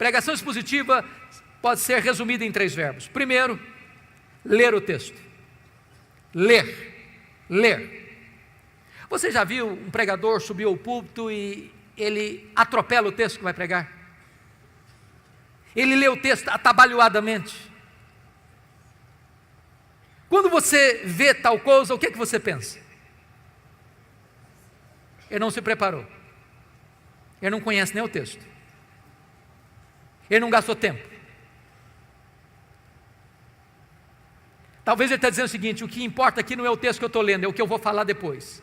Pregação expositiva pode ser resumida em 3 verbos. Primeiro, ler o texto. Ler. Você já viu um pregador subir ao púlpito e ele atropela o texto que vai pregar? Ele lê o texto atabalhoadamente. Quando você vê tal coisa, o que é que você pensa? Ele não se preparou. Ele não conhece nem o texto. Ele não gastou tempo. Talvez ele está dizendo o seguinte: o que importa aqui não é o texto que eu estou lendo, é o que eu vou falar depois.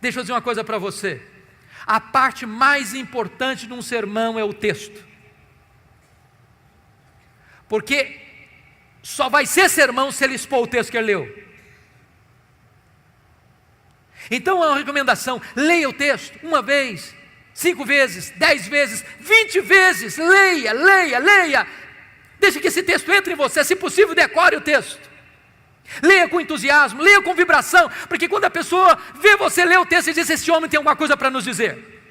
Deixa eu dizer uma coisa para você. A parte mais importante de um sermão é o texto. Porque só vai ser sermão se ele expor o texto que ele leu. Então é uma recomendação: leia o texto 1 vez, 5 vezes, 10 vezes, 20 vezes. Leia. Deixe que esse texto entre em você. Se possível, decore o texto. Leia com entusiasmo, leia com vibração, porque quando a pessoa vê você ler o texto e diz: esse homem tem alguma coisa para nos dizer.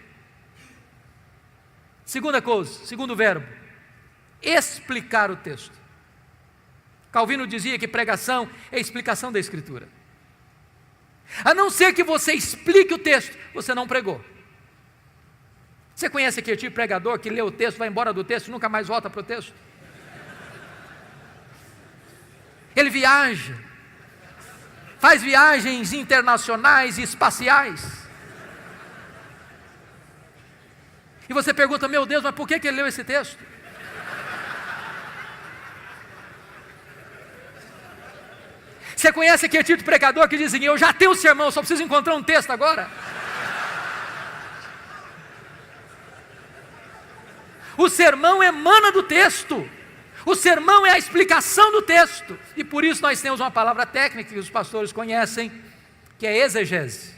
Segunda coisa, segundo verbo, explicar o texto. Calvino dizia que pregação é explicação da Escritura. A não ser que você explique o texto, você não pregou. Você conhece aquele tipo de pregador que lê o texto, vai embora do texto e nunca mais volta para o texto? Ele viaja, faz viagens internacionais e espaciais. E você pergunta: meu Deus, mas por que ele leu esse texto? Você conhece aquele tipo de pregador que diz assim: eu já tenho o sermão, só preciso encontrar um texto agora? O sermão emana do texto. O sermão é a explicação do texto. E por isso nós temos uma palavra técnica que os pastores conhecem, que é exegese.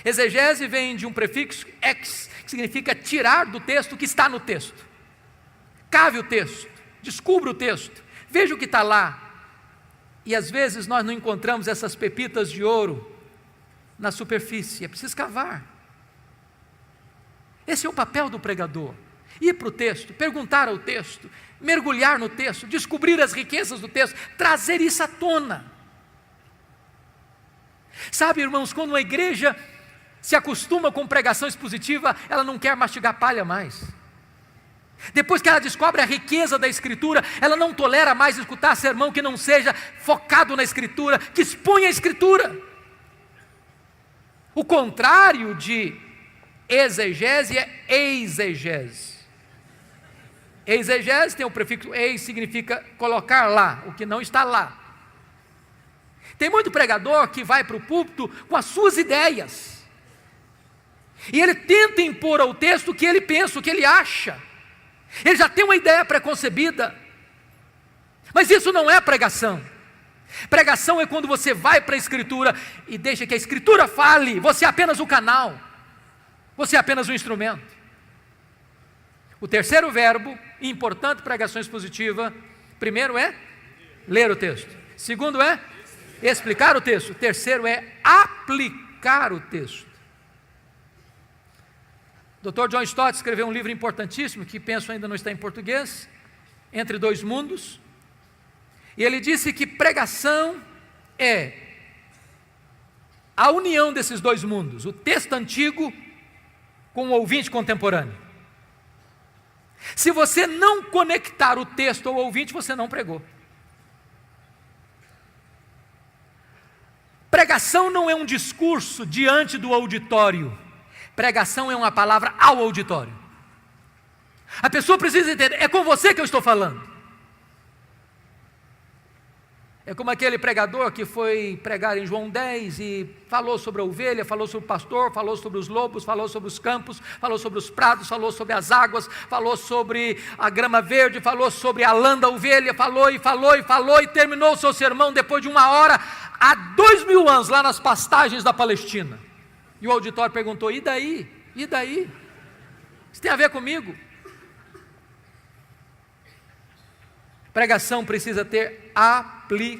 Exegese vem de um prefixo ex, que significa tirar do texto o que está no texto. Cave o texto, descubra o texto, veja o que está lá. E às vezes nós não encontramos essas pepitas de ouro na superfície, é preciso cavar. Esse é o papel do pregador: ir para o texto, perguntar ao texto, mergulhar no texto, descobrir as riquezas do texto, trazer isso à tona. Sabe, irmãos, quando uma igreja se acostuma com pregação expositiva, ela não quer mastigar palha mais. Depois que ela descobre a riqueza da Escritura, ela não tolera mais escutar sermão que não seja focado na Escritura, que exponha a Escritura. O contrário de exegese é exegese. Exegese tem o prefixo eis, significa colocar lá, o que não está lá. Tem muito pregador que vai para o púlpito com as suas ideias, e ele tenta impor ao texto o que ele pensa, o que ele acha. Ele já tem uma ideia preconcebida, mas isso não é pregação. Pregação é quando você vai para a Escritura e deixa que a Escritura fale, você é apenas o canal, você é apenas um instrumento. O terceiro verbo, importante pregação expositiva: primeiro é ler o texto, segundo é explicar o texto, terceiro é aplicar o texto. Dr. John Stott escreveu um livro importantíssimo, que penso ainda não está em português, Entre Dois Mundos, e ele disse que pregação é a união desses dois mundos, o texto antigo com o ouvinte contemporâneo. Se você não conectar o texto ao ouvinte, você não pregou. Pregação não é um discurso diante do auditório. Pregação é uma palavra ao auditório. A pessoa precisa entender: é com você que eu estou falando. É como aquele pregador que foi pregar em João 10 e falou sobre a ovelha, falou sobre o pastor, falou sobre os lobos, falou sobre os campos, falou sobre os prados, falou sobre as águas, falou sobre a grama verde, falou sobre a lã da ovelha, falou e terminou o seu sermão depois de 1 hora, há 2000 anos, lá nas pastagens da Palestina. E o auditório perguntou: e daí? E daí? Isso tem a ver comigo? Pregação precisa ter aplicação.